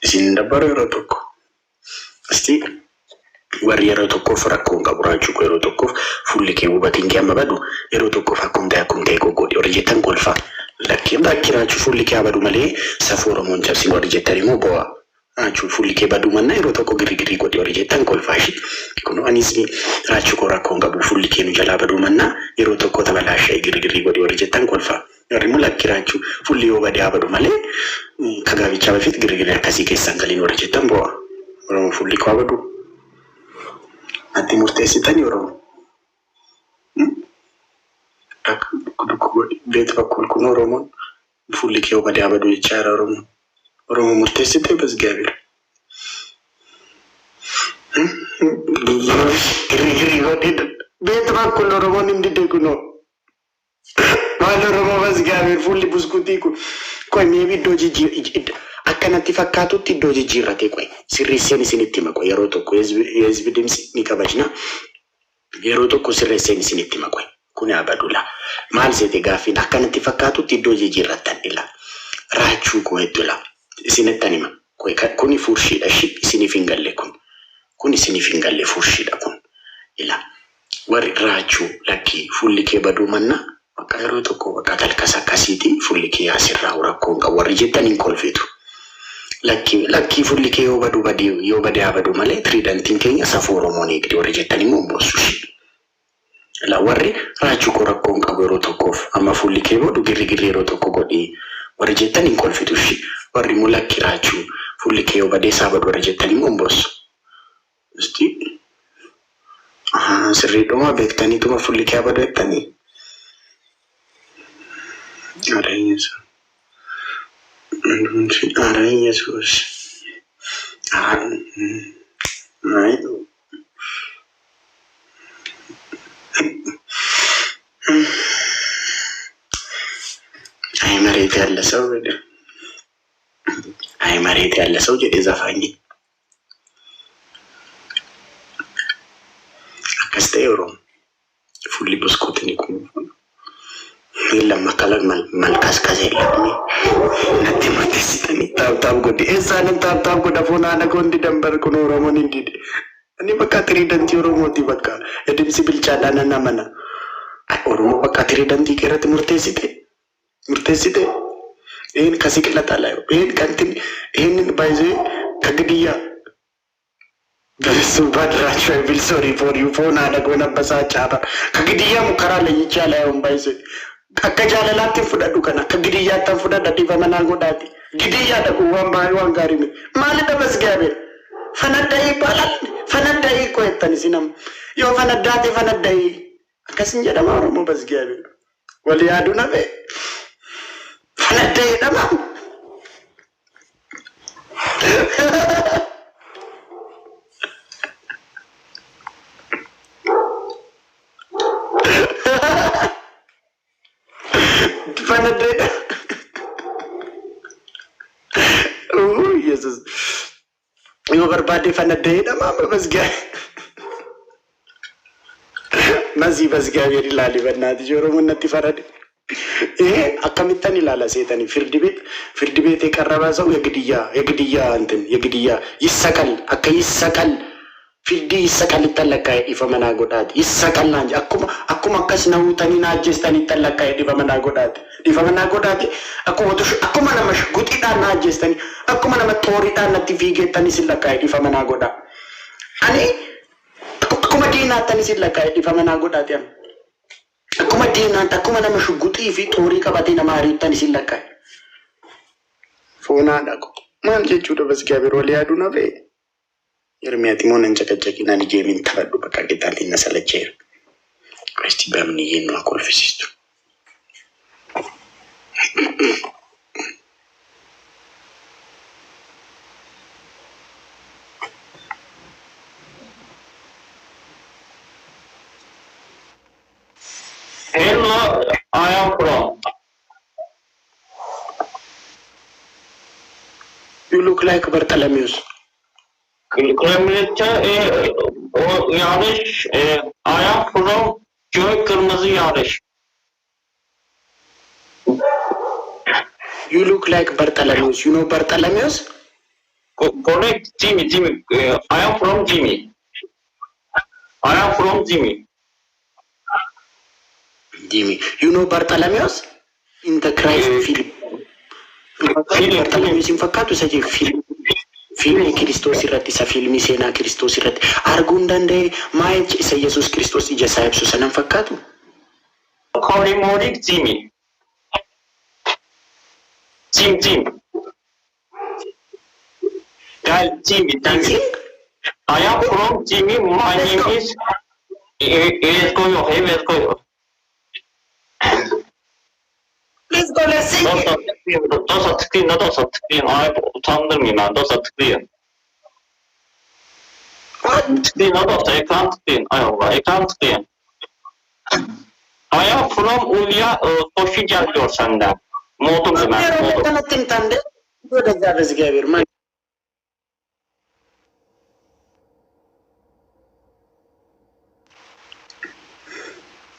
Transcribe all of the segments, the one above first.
isin dabbara yeroo tokko asti warri yeroo tokkoof rakkoon qabu raachuu yeroo tokkoof fuulli kee hubatiin kee amma badu yeroo tokkoof akkum ta'e gogoodhi warri jettan golfa lakki raachuu fuulli kee badu malee safuu Oromoon cabsin warri jettan immoo bo'aa raachuu fuulli kee badu manna yeroo tokko girigiri godhi warri jettan golfaashi kun anis raachuu koo rakkoon qabu fuulli kee nu jalaa badu manna yeroo tokko tabalaashee girigiri godhi warri jettan golfaa Yarri mul'atti raachuu fuulli yoo badee abadu malee kagaabicha bafit girigiri akkasii keessan galiin warra jettan bo'aa Oromoo fuulli koo abadu ati murteessitanii Oromoo beet bakkul kun Oromoon fuulli kee yoo badee abadu jechaa jira Oromoo murteessitee bas gaabira girigiri godhi beet bakkul Oromoon hin didde kunoo Maalo Oromoo bas gaabir fuulli buskutii kun koy meebi iddoo jijjiirra akkanatti fakkaatutti iddoo jijjiirrate koy sirreesseen isinitti hima koy yeroo tokko hezbi dimsi ni kabajna yeroo tokko sirreesseen isinitti hima koy kun abadula maal seete gaaffiin akkanatti fakkaatutti iddoo jijjiirrattan ila raachuu koo heddula isinittan hima koy kuni fuurshiidha isiniif hin galle kun isiniif hin galle fuurshiidha kun ila warri raachuu lakki fuulli kee baduu manna Bakka yeroo tokko bakka talkasa akkasiiti fuulli kee asirraa rakkoon qabu warri jettan hin kolfitu. Lakki fuulli kee yoo badee abadu malee tiriidantiin keenya safuu Oromoon eegdi warri jettan immoo boossushi. La warri raachuu koo rakkoon qabu yeroo tokkoof amma fuulli kee badu girigirri yeroo tokko godhi warri jettan hin kolfitushi. Warri immoo lakki raachuu fuulli kee yoo badee isaa badu warri jettan immoo boossu. Sirriidhuma beektaniituma fuulli kee abadu jettanii. Arahin Yesus. Ay marete alla sau beda. Ay marete alla sau jadi zafangi. Akasta euro. Fully buskutin ikun. Lama kalan malkas kasih lagi. Nanti mati sitani tahu godi. Sanan tahu goda phone anak gondi dambar kuno Oromoon indi. Ani bakka tiridanti Oromoo di bakka. Edim sibil cadana namana. Oromoo bakka tiridanti kerati murteessite. Ini kasih kelata lah. Ini kantin ini baju kagdiya. Subhan Raj, I feel sorry for you. Phone anak gona basa cara. Kagdiya mukara lagi cala baju. Akka jaalalaatti fudhadhu kana akka gidiyyaatti fudhadha dibamana godhaati gidiyyaadha waan baay'ee waan gaarii mi maalidha bas gaabe fanadda'ii qo'ettan isinam yoo fanaddaate fanadda'ii akkasin jedhama Oromoo bas gaabe wal yaadu nabe fanadda'ii dhama Yesus. Yo berbadi fanadai nama bas gay. Masih bas gay beri lali bernadi Oromoon natti farade. Akkamittani lala seetani firdibet ekarraba sau yagdiya antin yagdiya yissakal akka yissakal firdi yissakal ittallakka ifamana godhaati yissakal naan akkuma akkas nawutani naajjestani ittallakka ifamana godhaati ifamana godhaati akkuma nama guxidhaan naajjestani akkuma nama xooriidhaan natti fiigeettani sillakka ifamana godha ani akkuma diinaattani sillakka ifamana godhaati akkuma diinaatti akkuma nama guxii fi xoorii qabatee nama hariittani sillakka foonaadha maal jechuudha bas gaabiroo liyaaduu nafee Yermiati mau nancak-cak ina di game intraddu bakka geetaan inna salachera. Questi bambini yenno a colfisistu. Hello, I am from. You look like Bartholomew. Kremlit'te yarış ayak from köy kırmızı yarış. You look like Bartholomew. You know Bartholomew? Correct, Jimmy. I am from Jimmy. I am from Jimmy. Jimmy. You know Bartholomew? In the Christ film. Bartholomew in fakkaatu isa jiru film. Filmi Kiristoos irratti isa filmi seenaa Kiristoos irratti arguun danda'e maal isa Yesuus Kiristoos ija isaa ibsu sanan fakkaatu. Calling Jimmy. Jim. Guys, Jimmy. I am from Jimmy. My name is. Let's go. Let's sing. Dosa tıklayın. Ay utandırmayın ben. Dosa tıklayın. Tıklayın dosa ekran tıklayın. Ay Allah ekran tıklayın. I am from Ulya. Koşu geliyor senden. Modum ben. Tanıttım tanıdı. Böyle zarız gelir.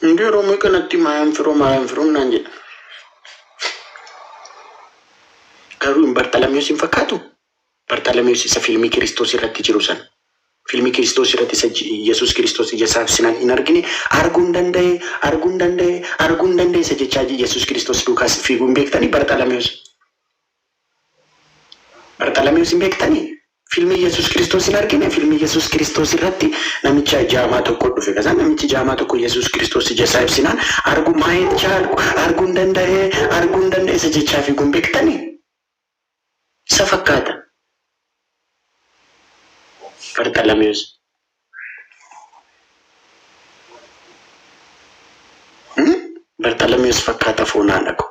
Ndi Oromoo kanatti maayaan firoon naan jedha. Garuu hin Bartholomew hin fakkaatu. Bartholomew isa filmii Kiristoos irratti jiru sana. Filmii Kiristoos irratti isa Yesuus Kiristoos ija isaa ibsinaan hin argine arguun danda'e isa jechaa Yesuus Kiristoos duukaas fiiguun beektanii Bartholomew hin beektanii. Filmi Yesuus Kiristoos hin argine filmi Yesuus Kiristoos irratti namicha jaamaa tokko dhufe kaza namichi jaamaa tokko Yesuus Kiristoos ija isaa ibsinaan arguun danda'e isa jechaa fiiguun beektanii. Isa fakkaata. Bartholomew. Bartholomew fakkaata foonaan dhaqu.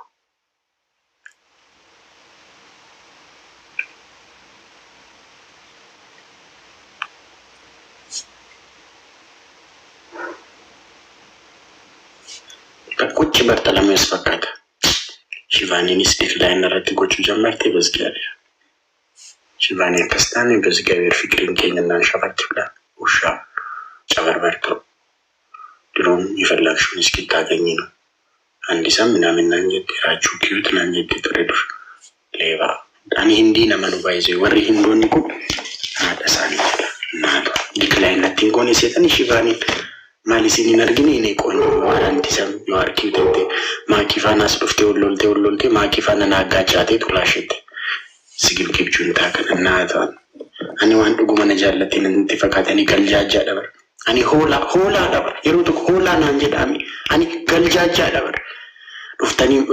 Kuchi Bartholomew fakkaata. Shivaaniinis decline irratti gochuu jammarte Bezgabeer. Shivaanii akkas taane Bezgabeer fikiriin keenya naan shafatti filan ushaa cabarbartoo. Diroon የፈለግሽውን እስኪታገኝ ነው። አንድ ሰም ምናምን naan jette raachuu kiyuut naan jette ture dur. Leebaa. Ani hindii nama nu baay'isee warri hindoonni kun haadha isaanii jedha. Naatu decline ittiin goone seetanii Shivaaniin. Maali isin hin argine inni qoonyo waranti sam yoo argite maakii faanaas dhuftee ollolte maakii faana naaggaa chaatee xulaashette sigilgib juntaa kana naata ani waan dhuguma na jaallatiin itti fakkaatanii galjaajaa dabar ani hoolaa dabar yeroo tokko hoolaa naan jedhami ani galjaajaa dabar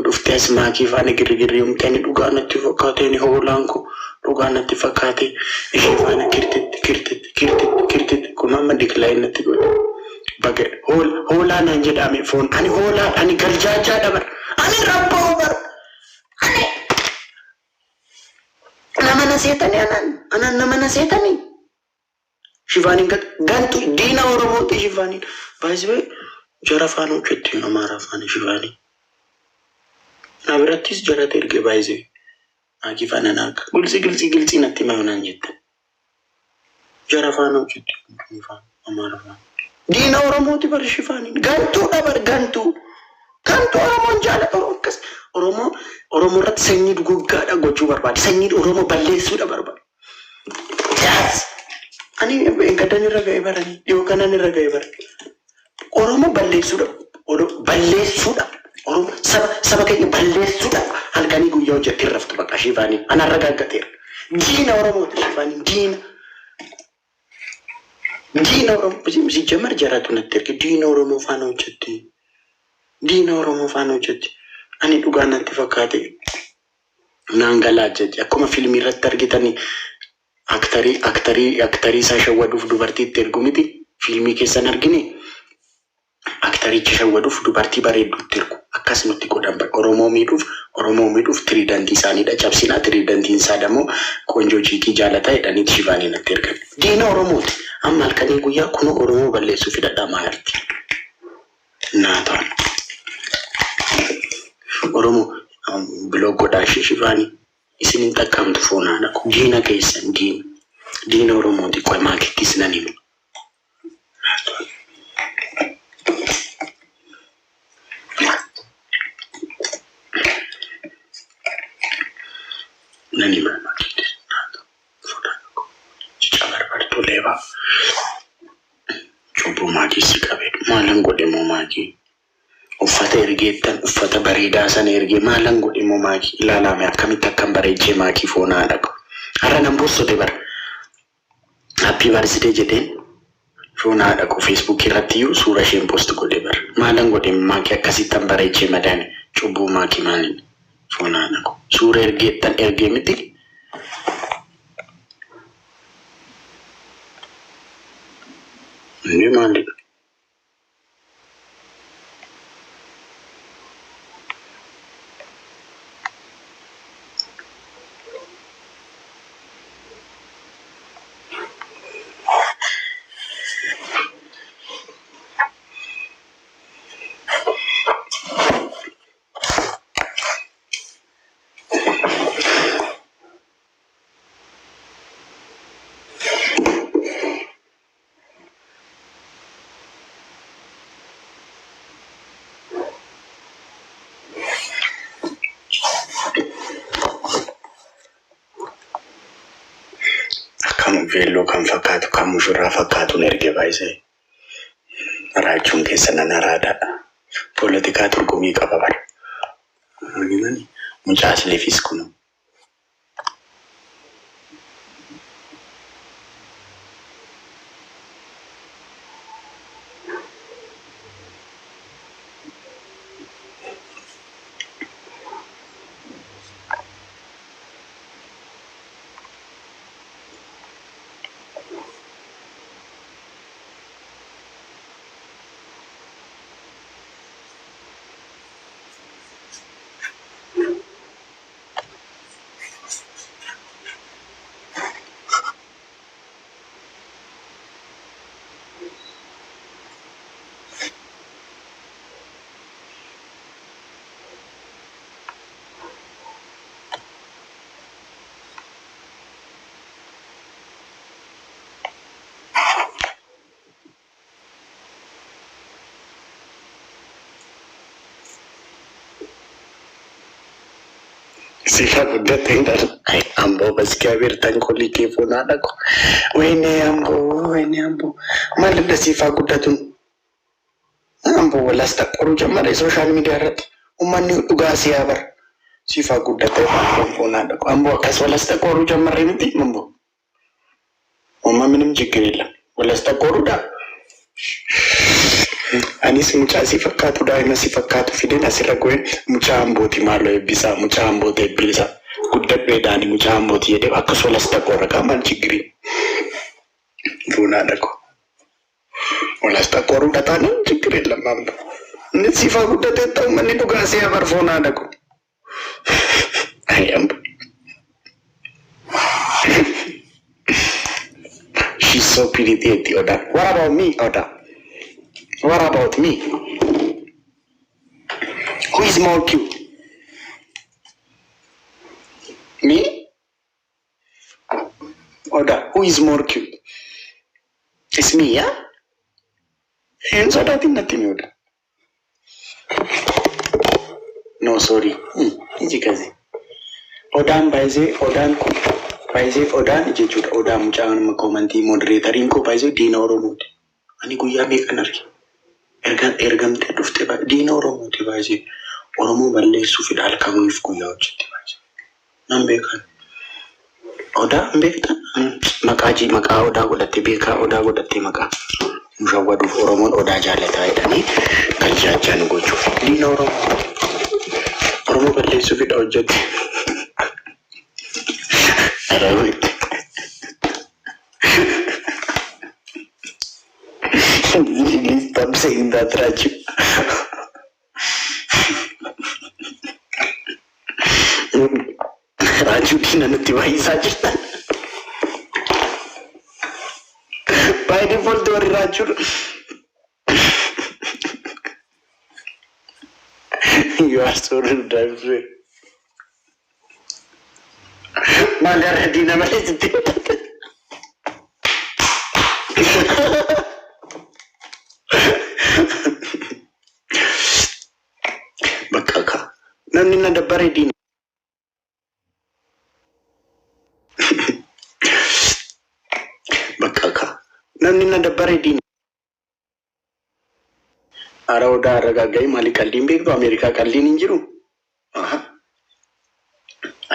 dhuftees maakii faana girgirri umtanii dhugaa natti fakkaatee hoolaan ko dhugaa natti fakkaatee ishee faana kirtetti kun amma decline natti godhe. Baga hoolaa naan jedhame foon ani hoolaa ani galjaajaa dabar ani rabboo bar ani nama na seetanii anan nama na seetanii Shivaaniin gantu diina Oromooti Shivaaniin baay'isee jara faana hojjetti Amaara faana Shivaaniin na birattis jarate erge baay'isee maakii faana naaka gilsi natti maayonaan jette jara faana hojjetti Amaara faana. Diina Oromooti bar Shivaaniin gantuu dabar gantuu Oromoon jaalata akkas Oromoo irratti sanyii duguggaadha gochuu barbaade sanyii Oromoo balleessuudha barbaade. Ani gaddan irra ga'ee baranii dhiyoo kanan irra ga'ee bara Oromoo balleessuudha Oromoo saba keenya balleessuudha halkanii guyyaa hojjettee raftu bakka Shivaaniin anarra gaaggateera. Diina Oromooti Shivaaniin diina Oromoo ሲጀመር ጀራቱ ነጥርክ ዲና ኦሮሞ ፋኖ ጀት አኒ ዱጋና ተፈካቴ ናንጋላጀ አኮማ ፊልም ይረተርግተኒ አክተሪ ሳሸወዱፍ ዱበርቲ ተርጉሚቲ ፊልሚ ከሰን አርግኒ አክተሪ ቸሸወዱፍ ዱበርቲ ባሬዱ ተርጉ አካስ ኑቲ ጎዳም ኦሮሞ ሚዱፍ ትሪዳንቲ ሳኒዳ ጫብሲና ትሪዳንቲ ኢንሳ ደሞ ቆንጆ ቺኪ ጃለታ ይዳኒት ሽቫኒ ነተርከ ዲና ኦሮሞት አማል ከኔ ጉያ ኩኖ ኦሮሞ በለሱ ፊዳዳ ማርቲ ናታን ኦሮሞ ብሎ ጎዳሽ ሽቫኒ isinin takkamtu foonana diina keessan diina Oromooti qoy maakittis nan himu. ليبا شوفوا ماكي سكابي ما لنقول مو ماكي uffata ergeettan uffata bareedaa sana ergee maalan godhe immoo maakii ilaalame akkamitti akkam bareechee maakii foonaa dhaqu har'a nan bossote bara happy birthday jedheen foonaa dhaqu Facebook irratti iyyuu suura isheen post godhe bara maalan godhe maakii akkasittan bareechee madaane cubbuu maakii maaliin foonaa dhaqu suura ergeettan ergee miti inni maali Vello kan fakkaatu kan mushurraa fakkaatu erge baay'isee raachuun keessa nan araada poolitikaa turgumii qaba bara mucaas leefis kunu Sifa guddatee dhala. Amboo baskaabeer tankolii kee foonaa dhaqu. Wayne amboo. Maalidha sifa guddatuun? Amboo walas taqqoru jammare sooshaal miidiyaa irratti. Uummanni dhugaa siyaa bara. Sifa guddatee foonaa dhaqu. Amboo akkas walas taqqoru jammaree miti amboo. Uumma minim jiggeela. Walas taqqoruudha. Anis mucaa si fakkaatu daa'ima si fakkaatu fideen asirra go'een mucaa ambooti maaloo eebbisaa mucaa ambooti eebbisaa guddadheedhaani mucaa ambooti jedhee akkasumas taqqoorra qaamaan chiggirii fuunaa dhaqu walas taqqooruu dhataan chiggirii lammaan inni sifaa guddatee ta'u manni dhugaa si'a barfoonaa dhaqu ayyambu she's so pretty Oda. What about me Oda? What about me? Who is more cute? Me? Oda, who is more cute? It's me, yeah? And so that nothing, Oda. No, sorry. Ijikazi. Odan baize, Odan ko. Baize, Odan ijechuudha. Oda mucaan makomantii moderatoriin ko baize diina Oromooti. Ani guyyaa meeqan arge? Ergamtee dhufte diina Oromooti baay'ee Oromoo balleessuu fi halkaniif guyyaa hojjette baay'ee nan beekan Odaa beektan maqaa Odaa godhatte beekaa Odaa godhatte maqaa mushawwaduuf Oromoon Odaa jaalataa jedhanii galchaachaan gochuuf diina Oromoo balleessuu fi hojjette Please stop saying that, Raju. Raju dina nuti wahisa jirta. By default, or Raju. You are so rude, I'm sorry. Malar dina malis dina. Bakaka. Namni na dabbare din. Bakaka. namni na dabbare diin ara odaa ragagai mali qalliin beektu Ameerikaa qalliin hin jiru.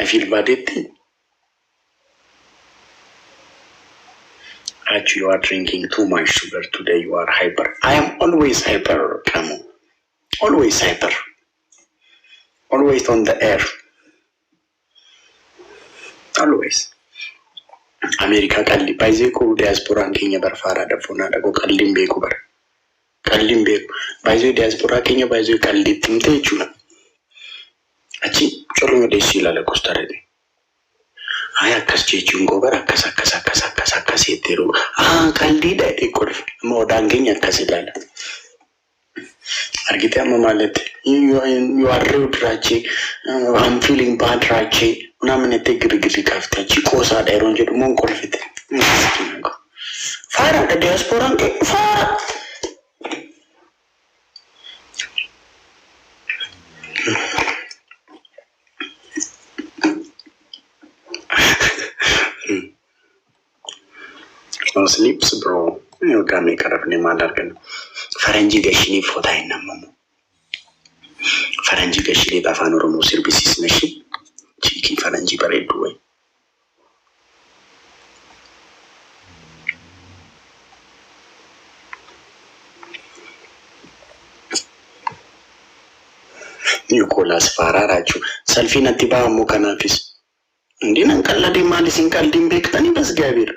I feel bad at it. Actually, you are drinking too much sugar today. You are hyper. I am always hyper, Kamu. Always hyper. Always on the air. Always. America kalli paize ko diaspora Kenya barfara da fona da ko kallin be ko bar. Kallin be paize diaspora Kenya paize kalli timte chuna. Achi choro de sila la Costa Rica. Ay akkas jechuun gobar akkas etero. Kalli da ekor modan Kenya akkas ilala. Argite amma malet you are rude rachi. I'm feeling bad rachi. Namne te girigiri kafta chi kosa da eron jedu mon kolfite. Fara da diaspora ke fara. No sleeps bro. You can make up ne madargan. Faranji gashini fota ina mamu. Faranji gashini bafano romo services nashi. Chiki faranji baredu way. Nicolas Fararachu. Salfina tiba mo kanafis. Hindi nang kaladi malising kaldim bektani bas gabir.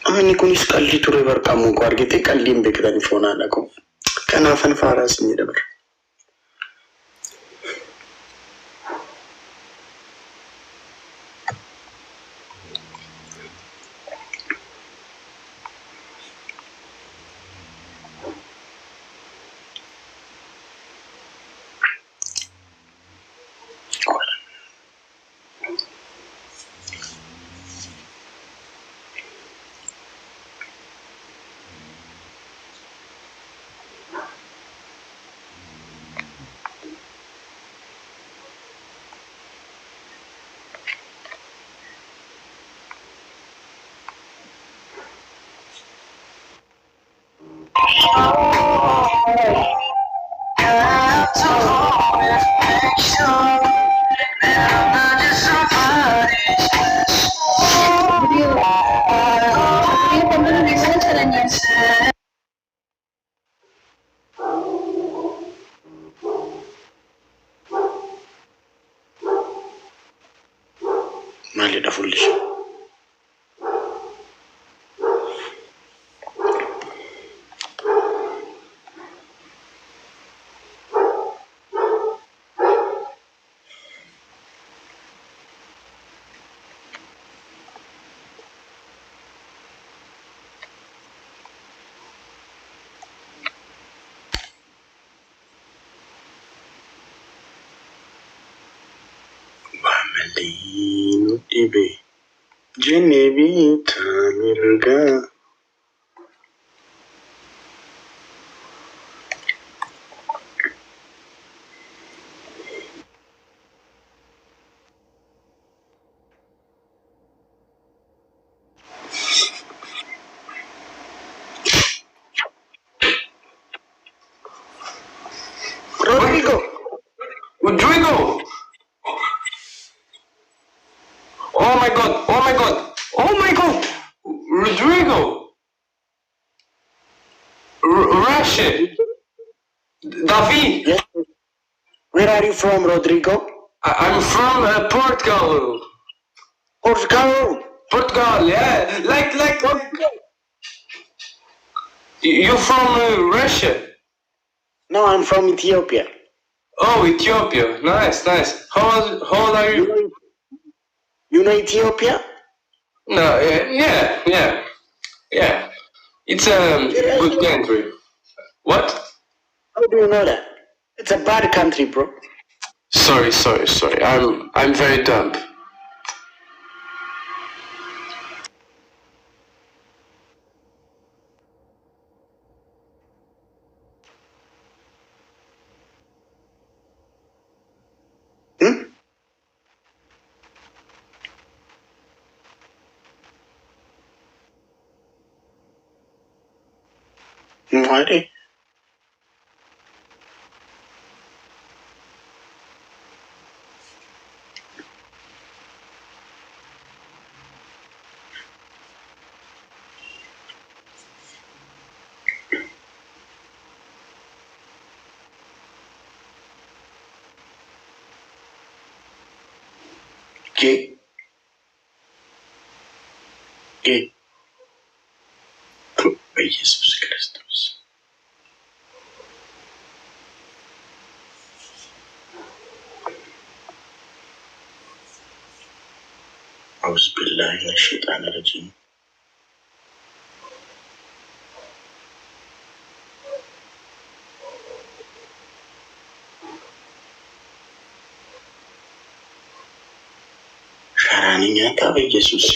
Amani kunis kalli ture bar kamu ko argite kallim bektani fona nako. Kanafan faras ni dabar. Mali da foolish. Bamalinu ibe. Jenebi tamirga. Rodrigo. Rodrigo! Oh my god! Oh my god! Oh my god! Rodrigo! Rashid! David! Yes. Where are you from, Rodrigo? I'm from Portugal. Portugal. Portugal, yeah. Like. You from Russia? No, I'm from Ethiopia. Oh, Ethiopia. Nice. How old are you? You know Ethiopia? No, yeah. It's a good country. What? How do you know that? It's a bad country, bro. Sorry. I'm very dumb. Maali? በኢየሱስ ክርስቶስ አውዝ ቢላሂ ሚነ ሸይጣን ረጂም ሸራንኛ በኢየሱስ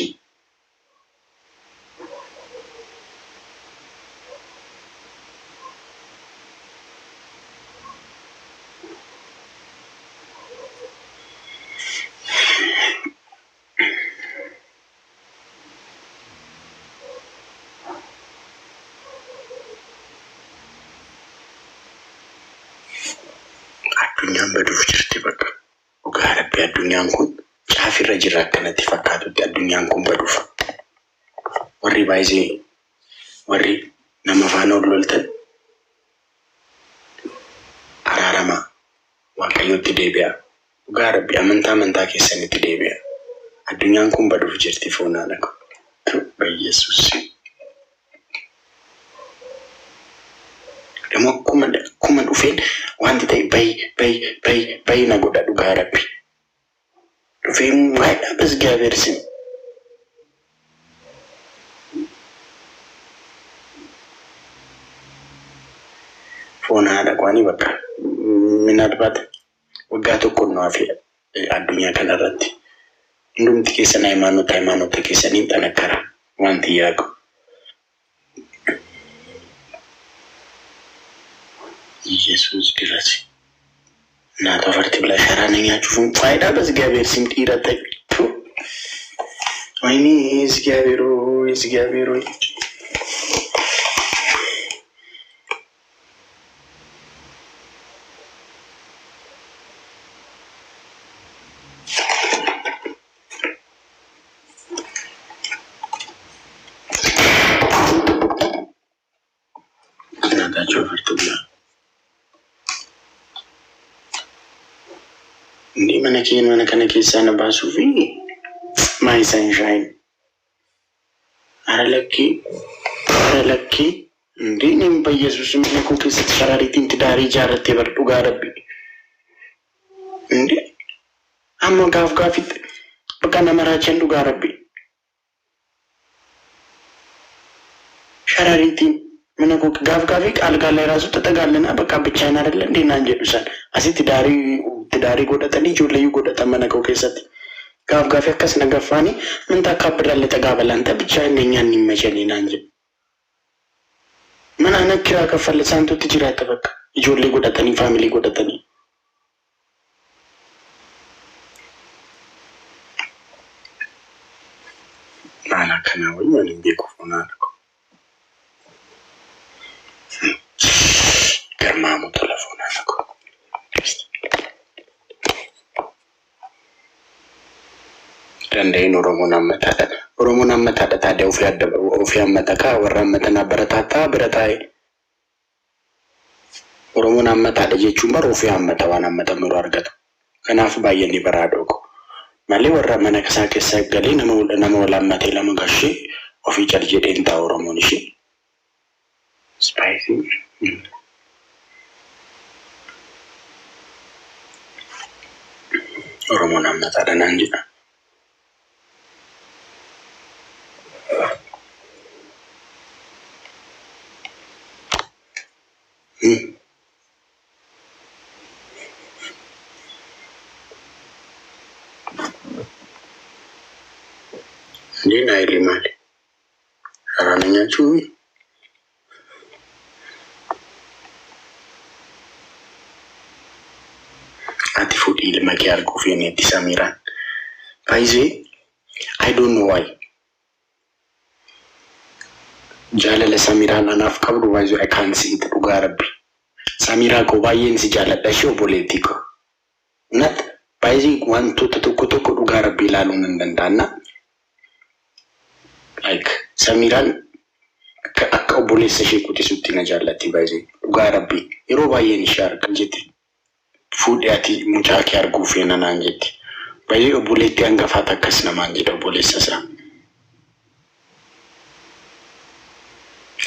addunyaan baduuf jirti bakka dhugaa rabbi addunyaan kun caafirra jira akkanatti fakkaatutti addunyaan kun baduuf warri baay'ee warri nama faana loltan araarama waaqayyotti deebi'a dhugaa rabbi amantaa keessanitti deebi'a addunyaan kun baduuf jirti foonaan akka በኢየሱስ ደግሞ akkuma dhufeen wanti ta'e bayi na godha dhugaa rabbi dhufeen waa'ee bas gaabeersin foon haadha qaanii bakka minaalbaat waggaa tokko nu hafe addunyaa kanarratti hundumti keessan ሃይማኖታ keessaniin xanakkara wanti yaaqu ኢየሱስ ድረስ እናቷ ፈርቲ ብላ ሸራነኛ ጩፉን ፋይዳ በእግዚአብሔር ስም ጢረተ ወይኔ እግዚአብሔር እናታቸው ፈርቲ ብላ Hindi mana kanakisa na baso fi my sunshine. Aralaki. Hindi nimba Jesus mina ko kisa sararitin tidari jarate bertuga rabbi. Hindi. Amma gafit baka namarachan duga rabbi. Sararitin mina ko gafik algalay raso tatagalena baka bichana adalla hindi nanjedusan. Asi tidari godhatanii ijoollee godhatan mana koo keessatti gaafii akkas nagaffaanii minta akka birralle tagaabalanta bichaa indeenyaan hin mashanii naan jedhu mana ana kiraa kaffalle saantutti jiraata bakka ijoollee godhatanii faamilii godhatanii maal akkanaa wayii waan hin beeku foonaan ko garmaamu tola foonaan ko danda'in Oromoon ammataadha taadee ofii ammata kaa warra ammatanaa barataa bira taa'e Oromoon ammataadha jechuun bara ofii ammata waan ammata miroo argatu kanaaf baay'ee ni baraadoo ko malee warra mana isaa keessa galee nama wal ammatee lama gashee ofii cal jedheen ta'a Oromoon ishee spicy Oromoon ammataadha naan jedha Hindi na ilimali. Sarana niya chuwi. Ati food ilma kaya argufi ni ati Samiran. Paize, I don't know why. jaalala Samiraan anaaf qabdu baay'ee I can't see it dhugaa rabbi. Samiraa koo baay'een si jaaladha shoo boleettii koo. Nat baay'ee wantoota tokko tokko dhugaa rabbi ilaaluun hin danda'anna. Like Samiraan akka obboleessa ishee kuttisuutti na jaallatti baay'ee dhugaa rabbi yeroo baay'een ishee argan jetti. Fuudhee ati mucaa kee arguu feena naan jetti. Baay'ee obboleettii hangafaa takkas namaan jedha obboleessa isaa.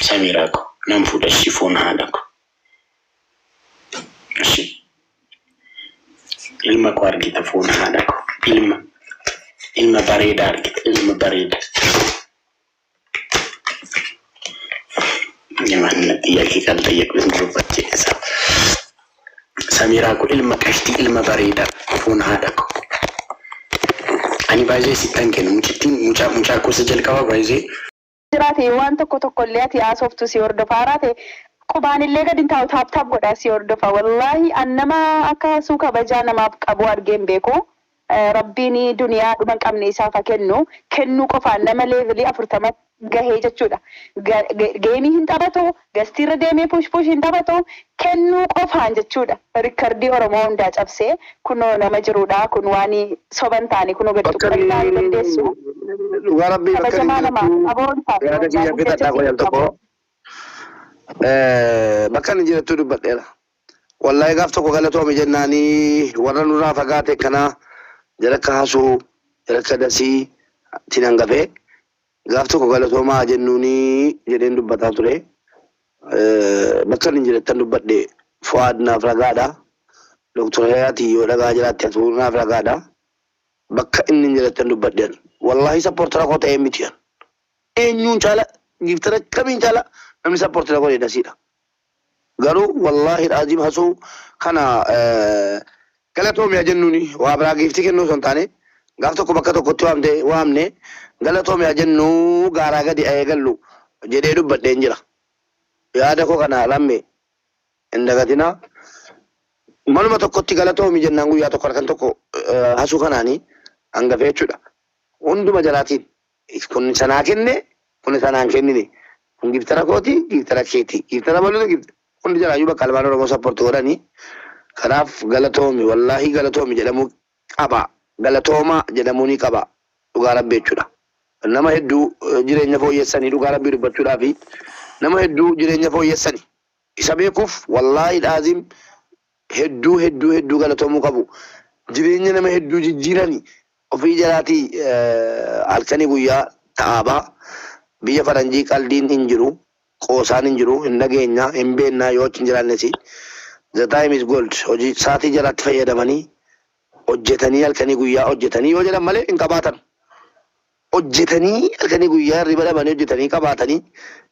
Samiraa koo nam fuudha ishee foon haadha koo. Ilma koo argita foon haadha koo. Ilma bareeda argita ilma bareeda. Gimana yaki kan tayyaqu dubbachee isaa. Samiraa koo ilma qashtii ilma bareeda foon haadha koo. Ani baay'ee sittan kennu mucaa kuusa jalqaba baay'ee. Jiraate waan tokko illee ati haasoftu si hordofaa raate qubaan illee gadi taa'u taaptaap godhaa si hordofa wallaahi annama akka suu kabajaa namaaf qabu argeen beeku rabbiin duniyaa dhuma qabne isaaf kennu qofaan nama leevilii 40 gahee jechuudha. Geemii hin taphatu gastiirra deemee push hin taphatu kennu qofaan jechuudha. Riikardii Oromoo hundaa cabsee kunoo nama jiruudha kun waan soban taane kunoo gadi tuqqannaa dandeessu. Dhugaa rabbii bakka inni jirattuu dubbadheera. Wallaahi gaaf tokko galatoome jennaanii warra nurraa fagaate kanaa jala akka haasuu jala akka dasii ittiin hangafee gaaf tokko galatoomaa jennuunii jedheen dubbataa ture. Bakka inni jirattan dubbadhe Fuwaad naaf ragaadha. Doktor Hayaatii yoo dhagaa jiraatti atu naaf ragaadha. Bakka inni jirattan dubbadheen. Wallahi supportera koo ta'ee miti. Eenyuun caala giftara kamiin caala namni supportera koo dheedasiidha. Garuu wallahi dhaazim hasuu kana galatoomiyaa jennuuni waa biraa giftii kennuu son taane gaaf tokko bakka tokkotti waamne galatoomiyaa jennuu gaaraa gadi eegallu jedhee dubbadheen jira. Yaada koo kana lamme hin dagatinaa. Maluma tokkotti galatoomi jennaan guyyaa tokko kan tokko hasuu kanaanii hangafee jechuudha. Hunduma jalaatiin kun sanaa kenne kun sanaan kennine kun giftara kooti giftara keeti giftara maluutu hundi jalaayyuu bakka almaan Oromoo sapporti godhanii kanaaf galatoomi wallaahi galatoomi jedhamuu qaba galatooma jedhamuu ni qaba dhugaa rabbii jechuudha. Nama hedduu jireenya fooyyessanii dhugaa rabbii dubbachuudhaa fi nama hedduu jireenya fooyyessanii isa beekuuf wallaahi dhaazim hedduu galatoomuu qabu jireenya nama hedduu jijjiiranii ofii jalaatii halkanii guyyaa ta'aabaa biyya faranjii qaldiin hin jiru qoosaan hin jiru hin dhageenya hin beennaa yoo hin jiraannesi the time is gold hojii saatii jalaatti fayyadamanii hojjetanii halkanii guyyaa hojjetanii yoo jedhan malee hin qabaatan hojjetanii halkanii guyyaa riba dhabanii hojjetanii qabaatanii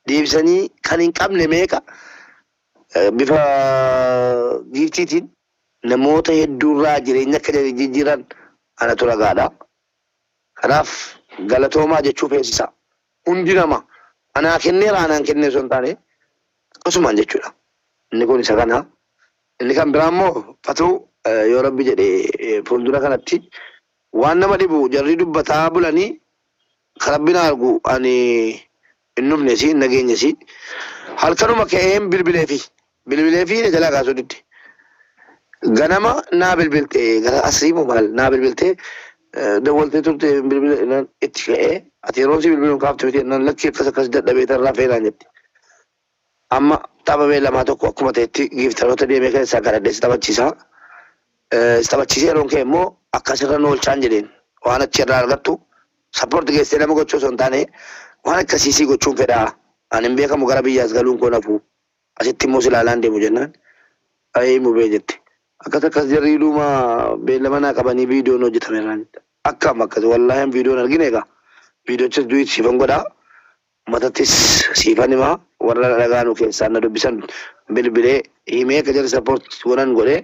deebisanii kan hin qabne meeqa bifa giiftiitiin namoota hedduurraa jireenya akka jijjiiran anatu ragaadha. Kanaaf galatoomaa jechuu feesisa. Hundi nama anaa kenneera anaan kennee son taane akkasumaan jechuudha. Inni kun isa kana. Inni kan biraa immoo fatuu yoo rabbi jedhee fuuldura kanatti waan nama dhibu jarri dubbataa bulanii kan rabbi na argu ani hin dhufnesi hin nageenyesi halkanuma ka'een bilbileefi jalaa kaasuu didde. Ganama naa bilbilte gara asriimu maal naa bilbilte dawwaltee turte bilbila itti ka'ee ati yeroo si bilbiluun kaafte miti nan lakki akkas dadhabee tarraa feenaan jetti. Amma tapha beellamaa tokko akkuma ta'etti giiftaroota deemee keessaa garaddeessi taphachiisaa. Taphachiisee yeroon ka'e immoo akkasirra noolchaan jedheen waan achi irraa argattu sappoorti geessee nama gochuu osoo hin taane waan akkasiisii gochuun fedhaa. Ani hin beekamu gara biyyaas galuun koo nafu asitti immoo silaalaan deemu jennaan. Ayii mubee jetti. Akkas jarri dhuma beellama naa qabanii viidiyoon hojjetame irraan akkam akkas wallaahi viidiyoon argine egaa viidiyoochis du'it siifan godhaa matattis siifan himaa warra dhagaanu keessaan na dubbisan bilbilee himee akka jarri sappoorti godhan godhee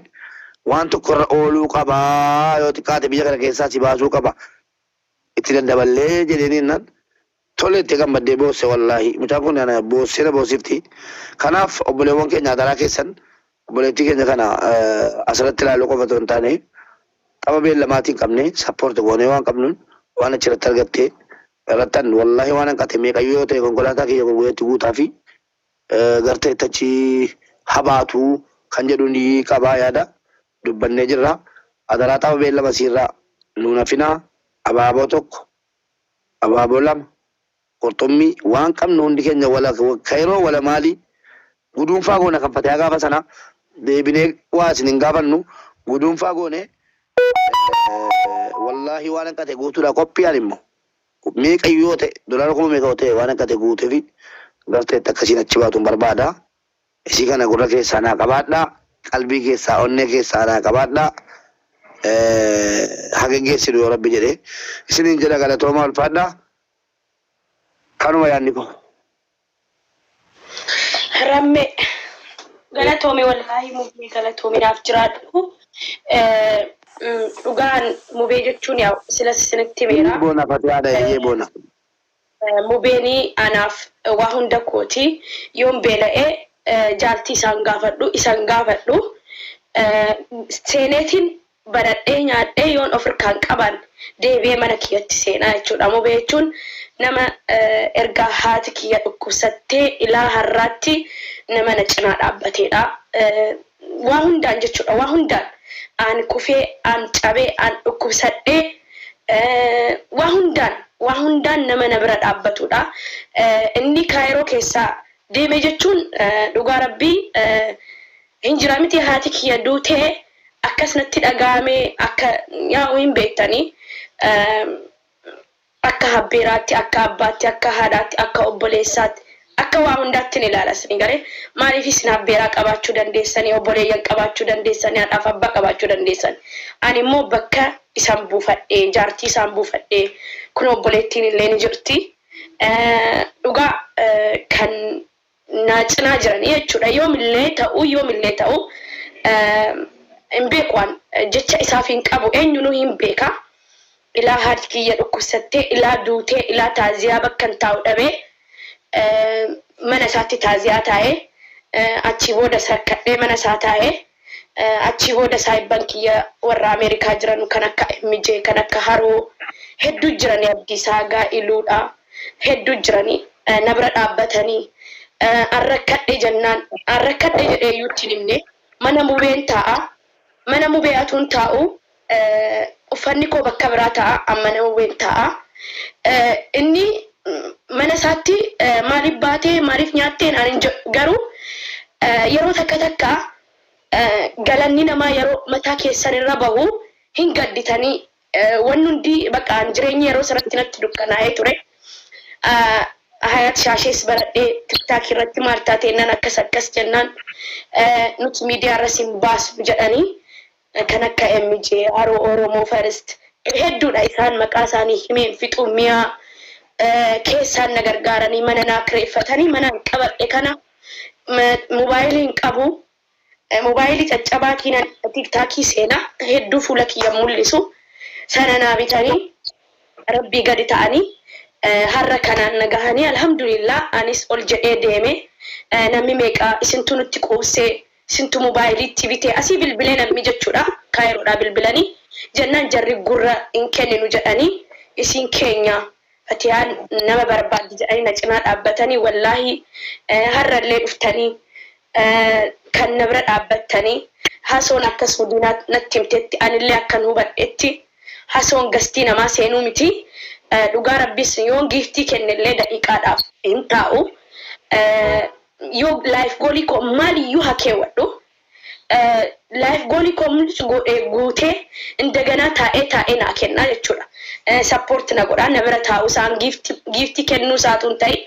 waan tokko irra ooluu qabaa yoo xiqqaate biyya kana keessaa si baasuu qaba itti daddaballee jedheenii nan tole itti gammaddee boosse wallaahi mucaan kun boossee na boossifti. Kanaaf obboleewwan keenya daraa keessan obboleettii keenya kana asirratti ilaaluu qofa osoo hin taane tapha beellamaatiin qabne sappoorti goonee waan qabnuun waan achirratti argattee ratan wallahi waan qate me qayyoo ta'e konkolaataa kiyya gurgureetti guutaa fi gartee tachi habaatu kan jedhu ni qabaa yaada dubbannee jirra adaraa ta'u beellama sirraa nuuna finaa abaaboo tokko abaaboo lama qurxummii waan qabnu hundi keenya wala kayroo wala maali guduunfaa goona kan fatee gaafa sana deebinee waa isin gaafannu guduunfaa goone wallahi waan qate guutuudha qophiyaan immoo me qayyoo ta'e dolara kuma me ta'e waan qate guutee fi gartee akkasiin achi baatuun barbaada isii kana gurra keessaa naa qabaadhaa qalbii keessaa onnee keessaa naa qabaadhaa haga geessidu yoo rabbi jedhee isiniin jedha galatooma ulfaadhaa kanuma yaadni ko ramme galatoomi wallahi mubee galatoominaaf jiraadhu dhugaan mubee jechuun yaa silas isinitti meera boona fatiyaadha eeyyee boona mubeeni anaaf waa hunda kooti yoon beela'ee jaaltii isaan gaafadhu seeneetiin baradhee nyaadhee yoon ofirkaan qaban deebi'ee mana kiyyatti seenaa jechuudha. Mubee jechuun nama ergaa haati kiyya dhukkubsattee ilaa har'aatti nama na cinaa dhaabbateedha. Waa hundaan jechuudha. Waa hundaan aan kufee aan cabee aan dhukkubsadhee waa hundaan nama na bira dhaabbatudha. Inni kaayiroo keessaa deeme jechuun dhugaa rabbii hin jira miti haati kiyya duutee akkasnatti dhagaame akka yaa hin beektanii akka habbeeraatti akka abbaatti akka haadhaatti akka obboleessaatti akka waa hundaatti ni ilaalasni garee maaliif isin habbeeraa qabaachuu dandeessanii obboleeyyan qabaachuu dandeessanii haadhaaf abbaa qabaachuu dandeessan ani immoo bakka isaan buufadhee jaartii isaan buufadhee kun obboleettiin illee ni jirti dhugaa kan na cinaa jiranii jechuudha yoomillee ta'u hin beekwaan jecha isaaf hin qabu eenyunuu hin beeka ilaa haati kiyya dhukkubsattee ilaa duutee ilaa taaziyaa bakka hin taa'u dhabee mana isaatti taaziyaa taa'ee achii booda sakkadhee mana isaa taa'ee achii booda saayibban kiyya warra Ameerikaa jiran kan akka MJ kan akka haroo hedduu jiranii Abdiisaa Gaa'iluudha hedduu jiranii na bira dhaabbatanii arrakkadhe jennaan arrakkadhe jedhee yuutiin himne mana mubeen taa'a mana mubee atuun taa'u uffanni koo bakka biraa taa'a amma mana mubeen taa'a inni mana isaatti maaliif baatee maaliif nyaattee naan garuu yeroo takka galanni namaa yeroo mataa keessan irra bahu hin gadditanii wanni hundi bakkaan jireenya yeroo sanatti natti dukkanaa'ee ture hayat shaashees baradhee tiktaakii irratti maal taatee nan akkas jennaan nuti miidiyaa irra sin baasu jedhanii kan akka MJ haroo Oromoo First hedduudha isaan maqaa isaanii himeen fixuu mi'a keessaan na gargaaranii mana naa kireeffatanii mana qabadhe kana moobaayiliin qabu moobaayilii caccabaatiin tiktaakii seenaa hedduu fuula kiyya mul'isu sana naa bitanii rabbii gadi ta'anii har'a kanaan nagahanii alhamdulillah anis ol jedhee deeme namni meeqa isintu nutti quubsee isintu moobaayiliitti bitee asii bilbilee namni jechuudha kaayiroodhaa bilbilanii jennaan jarri gurra hin kenninu jedhanii isin keenya fatiyaan nama barbaaddi jedhanii na cinaa dhaabbatanii wallaahi har'allee dhuftanii kan na bira dhaabbattanii hasoon akka suudinaa natti himtetti anillee akkan hubadhetti hasoon gastii namaa seenuu miti dhugaa rabbis yoon giiftii kennellee daqiiqaadhaaf hin taa'u yoo life goolii koo maaliyyuu hakeewwadhu life goolii koo mul'isu guutee indaganaa taa'ee naa kennaa jechuudha sappoorti na godhaa na bira taa'u isaan giiftii kennuu isaatuun ta'e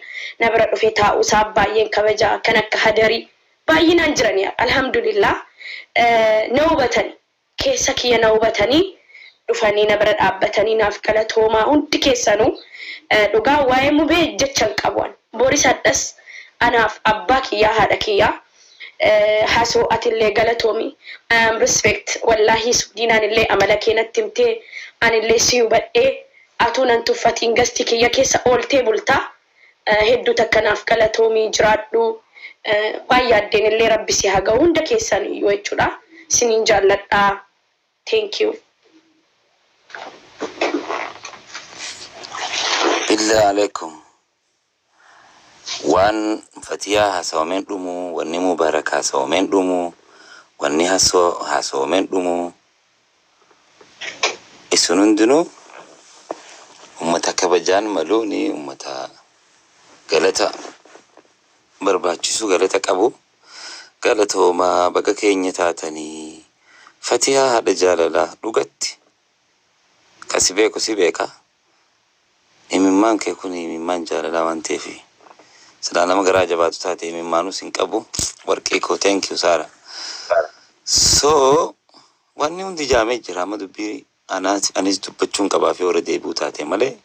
na bira dhufee taa'u isaa baay'een kabajaa kan akka hadarii baay'inaan jiranii alhamdulillah na hubatanii keessa kiyya na hubatanii dhufanii na bira dhaabbatanii naaf galatoomaa hundi keessanuu dhugaa waa'ee mubee jechan qabuan boris hadhas anaaf abbaa kiyyaa haadha kiyyaa hasoo atillee galatoomi respect wallahi suudinaan illee amala keenatti himtee anillee si hubadhee atuu nan tuffatiin gasti kiyya keessa ooltee bultaa hedduu takkanaaf galatoomii jiraadhu baay'ee addeen illee rabbi si haa ga'u hunda keessan iyyuu jechuudha siniin jaalladhaa thank you إلا عليكم وان فتيا هسومين دمو واني مبارك هسومين دمو واني هسومين دمو إسنون دنو أمتا كبجان ملوني أمتا غلطة برباچسو غلطة قبو غلطة ما بقى كيني تاتني فتيا هذا جاللا لغتي كسبيكو سبيكا إممان كيكوني إممان جاللا وانتفي سلام مغرا جباتو تاتي إممانو سنقبو ورقيكو thank you سارة so واني هندي جامع جرامة دبي أنيس دبچون قبافي ورا ديبو تاتي مالي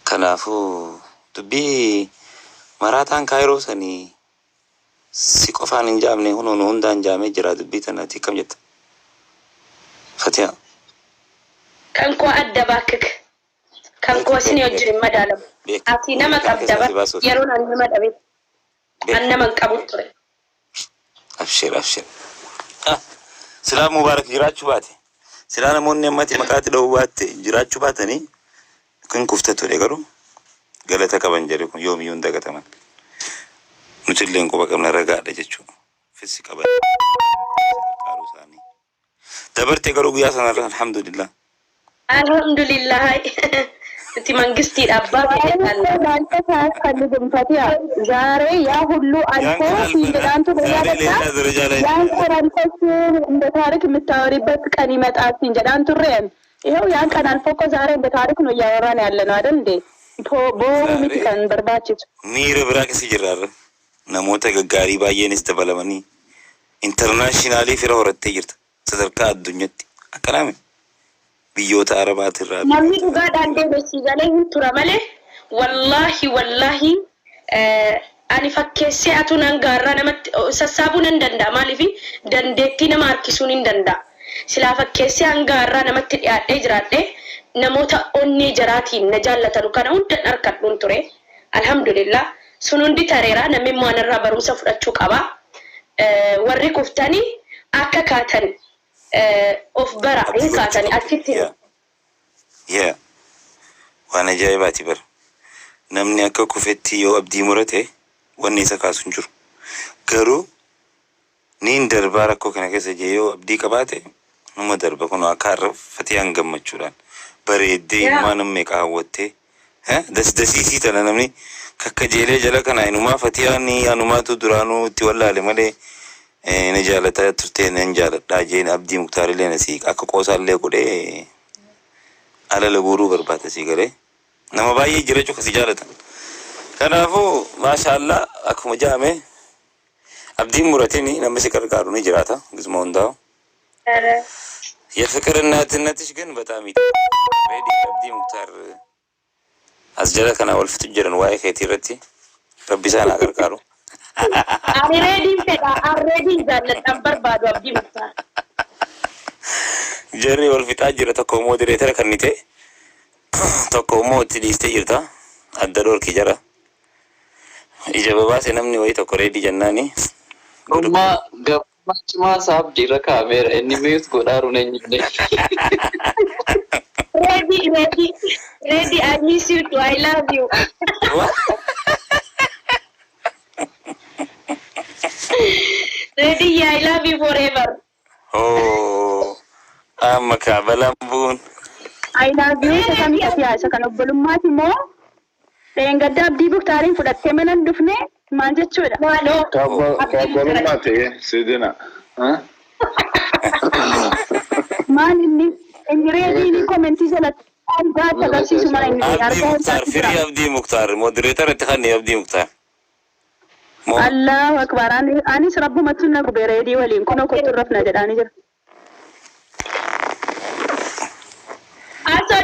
كنافو دبي مراتان كايرو سني سيقفان انجامني هنو نهندان جامع جرا دبي تناتي كم جت فتيا كانكو أدباكك كانكو سني أجري مدالم أتي نمك أبدبا يرون أن مدابي أن نمك أبوتوري أبشر سلام مبارك جراتشو باتي سلام مون نمتي مكاتي لو باتي جراتشو باتني كن كفتتو لغرو غلطة كبنجريكم يوم يوندك تمام نتلين كو بكم نرغا دجچو فسي كبا قارو ثاني دبرتي غرو يا سن الحمد لله انتي منغستي ابا انت فاكر فتيا زاري يا هلو الفو في جدانتو يا كرانتس እንደ ታሪክ የምታወሪበት ቀን ይመጣል እንጀዳን ቱሬን ይሄው ያን ቀን አልፎ እኮ ዛሬ እንደ ታሪክ ነው እያወራን ያለ ነው አይደል እንዴ ቦሩ ሚትከን በርባችት ኒር ብራክ ሲጅራር ነሞተ ገጋሪ ባየንስ ተበለመኒ ኢንተርናሽናሊ ፍራወረተ ይርት ሰደርካ አዱኘት አከራም ቢዮታ አረባት ራ ማሚ ዱጋዳ እንደ በሲጋለኝ ቱራመለ ወላሂ ani fakkeesse atun angarra namat sassaabun ndanda malifi dandeetti nama harkisuun ndanda sila fakkeesse angarra namatti dhiyaadhee jiraadhe namoota onni jaraatiin na jaallatan kana hunda harkadhuun ture alhamdulillah sun hundi tareera namni mo'anarraa barumsa fudhachuu qaba warri kuftanii akka kaatan of bara kaatani achitti waan ajaa'ibaati bar namni akka kufetti yoo abdii murate wanni isa kaasun jiru garuu niin darbaa rakkoo kana keessa jee yoo abdii qabaate numa darba kun akka Fatiyaan gammachuudhaan bareeddee ilmaan meeqa hawwattee dasdasiisii tana namni kakkajeelee jala kana inumaa Fatiyaan anumaatu duraanuu itti wallaale malee na jaalataa turtee nan jaaladhaa jeen abdii muktaarillee nasii akka qoosaallee godhee alala guuruu barbaada sii garee nama baay'ee jira cufa si jaalatan kanaafu maashaallah akkuma jaame abdiin muratini namni si gargaaru ni jiraata gizma hundaa'u የፍቅር እናትነትሽ ግን በጣም ሬዲ abdii muktaar as jala kana wal fitu jiran waa'ee keetii irratti rabbi isaan gargaaru ani ready fedha already jaalladhan barbaadu abdii muktaar jarri wal fixaa jira tokko moderator kannite tokko immoo itti dhiistee jirta adda doorki jara ija babaase namni wayii tokko reedii jennaani Rumma gammachuma saab dira kamera inni mute godharu neenyine ready I miss you too I love you ready I love you forever oh amma kabalambun I love you sakami Fatiyaan sakan obbolummaati moo Dengadda abdii muktaarin fudhattee mana dhufne maal jechuudha maaloo obbolummaati sidina maal inni reediin komentii jalatti argaa agarsiisu mana inni argaa abdii muktaar moderator itti kanni abdii muktaar Allahu akbar anis rabbumatu na gube reedii waliin kunoo kottu rafna jedhaani jira Aso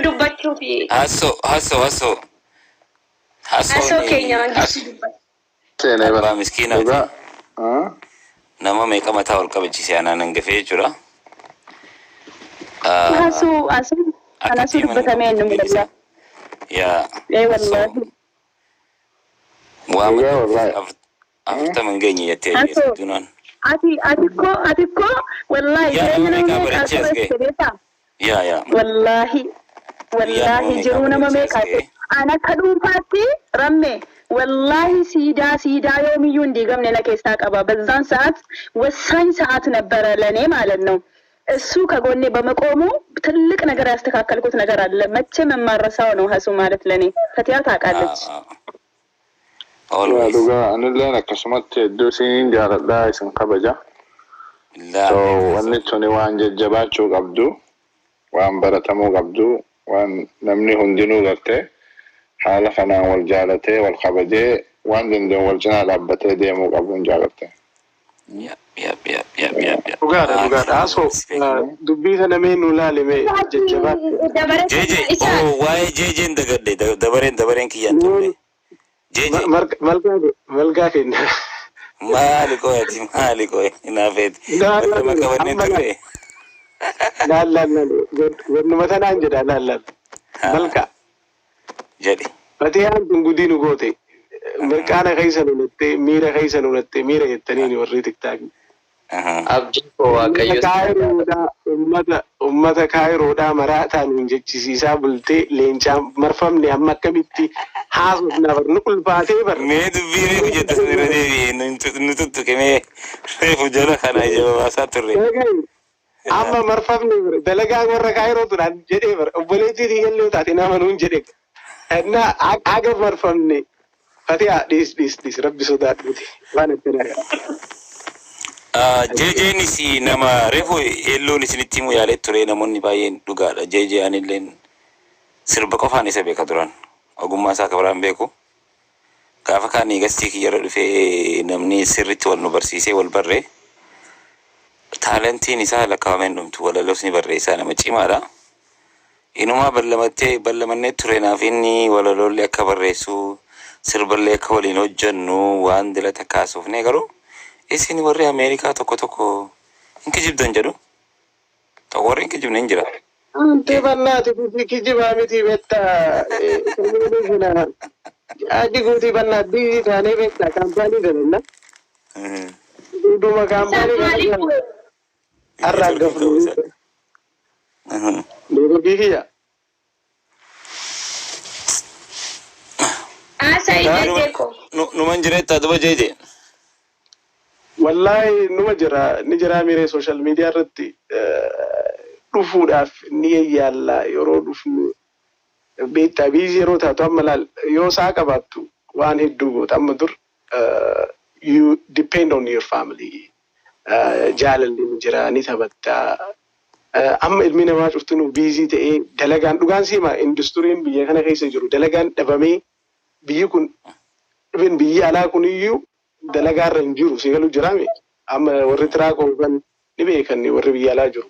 dubbachuu fi Haso keenya angisi seenee bara miskiina nama meeqa mataa ol qabachiisee aanaan hangafee jechuudha Hasu dubbatamee inni mul'isa yaa wallahi waa afurtama hin geenye jettee dunaan ati ko wallahi yaa wallahi jiru nama meeqa أنا كدوم فاتي رمي والله سيدا يوم يوندي قمنا نكيساك أبا بزان ساعات والساين ساعات نبرا لني مالنو السوق أقولني بمقومو بتلك نجار استكاكلكوت نجار على ما تشم مرة سوانو هسو مالت لني فتياتك عليك always أنا اللي أنا كسمت دوسين جارد لا يسن قبجة لا so wanni tuni waan jajjabaachuu qabdu waan baratamuu qabdu waan namni hundinuu gartee haala kanaan wal jaalatee wal kabajee waan danda'u wal cinaa dhaabbatee deemuu qabuun jaalatte. Dhugaadha asoo dubbii kana mee nu laalime jajjabaatti. Jeje waa'ee jejeen dagadde dabareen kiyyaan ture. Jeje malgaa kenna. Maali koye inaafeeti. Baddama qabannee ture. Laallaan wannuma tanaan jedha laallaan. Malka. Jedhi. Fatiyaan kun gudii nu goote. Mirqaana keessa nunattee miira keessa nunattee miira jettanii warri tiktaaki. Abdii koo waaqayyo. Ummata kaayiroodhaa maraataan hin jechisiisaa bultee leencaan marfamne amma akkamitti haasofna bar nu ulfaatee bar. Mee dubbii reefu jette sanirra deebi'ee nu tuttuqe mee reefu jala kanaa ija babaasaa turre. Amma marfamne bar dalagaan warra kaayirootuudhaan jedhee bar obboleettii xiyyaallee taate nama nuun jedhe. Na aga marfamne fatiyaa dhiis rabbi sodaadhuuti waan akkanaa. Jejeenis nama reefu eelloon isinitti himu yaalee ture namoonni baay'een dhugaadha. Jejee anilleen sirba qofaan isa beeka turan. Ogummaa isaa akka biraan beeku. Gaafa kaanii gastii kiyyarra dhufee namni sirritti wal nu barsiisee wal barree. Taalentiin isaa lakkaa'ameen dhumtu walaloos ni barreessaa nama cimaadha. Inumaa ballamannee ture naaf inni walaloolee akka barreessu sirballee akka waliin hojjennu waan dilata kaasuufne garuu isin warri Ameerikaa tokko hin kijibdan jedhu. Tokko warri hin kijibne hin jira. Ante bannaati guutii kijibaa miti betta. Addi guutii bannaat biizii taanee beektaa kaampaanii dalanna. Dhuma kaampaanii dalanna. Har'aan gafnu. Deebii biyya. Numan jireetta duba jeje. Wallahi numa ni jira miree social media irratti dhufuudhaaf ni yaalla yeroo dhufnu beektaa biizii yeroo taatu amma laal yoo saa qabaattu waan hedduu goota amma dur you depend on your family jaalalli ni jira ni taphattaa amma ilmi namaa cuftinuu biizii ta'ee dalagaan dhugaan siima industuriin biyya kana keessa jiru dalagaan dhabamee biyyi kun dhibin biyyi alaa kun iyyuu dalagaarra hin jiru sigalu jiraame amma warri tiraakoo kan ni beekan warri biyya alaa jiru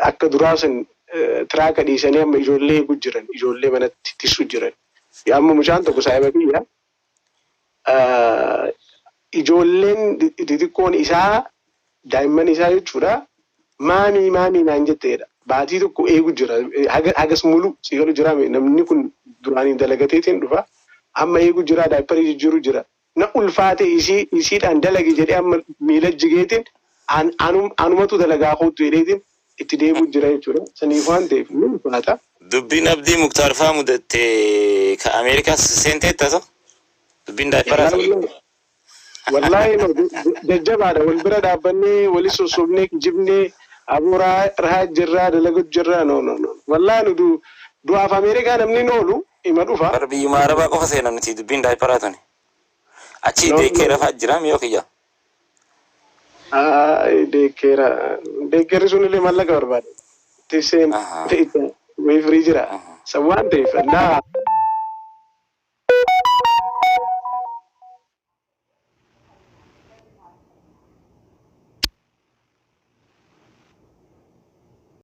akka duraa san tiraaka dhiisanii amma ijoollee jiran ijoollee manatti tissu jiran amma mucaan tokko saayiba biyya ijoolleen xixiqqoon isaa daa'imman isaa jechuudha maamii naan jetteedha baatii tokko eegu jira hagas mulu sigalu jiraame namni kun duraanii dalagateetiin dhufa amma eegu jira daayipparii jijjiiru jira. Na ulfaate isiidhaan dalagi jedhee amma miila jigeetiin anumatu dalagaa hootu jedheetiin itti deebi'u jira jechuudha. Saniif waan ta'eef ni ulfaata. Dubbiin abdii Muktaar fa'aa mudatte ka Ameerikaas seentee taasisa. Dubbiin daayipparaa ta'e. Wallaahi jajjabaadha wal bira dhaabbannee walis sossobnee kijibnee abooraa rahaa jirraa dalagu jirraa no. Wallaahi nu du'aaf Ameerikaa namni noolu ima dhufa. Biyyuma Arabaa qofa seenan nuti dubbiin daayipparaa tuni. Achi deekkeera fa'aa jira miyoo kiyya. Deekkeerri sunillee mallaqa barbaada. Tiseen ta'e wayii firii jira. San waan ta'eef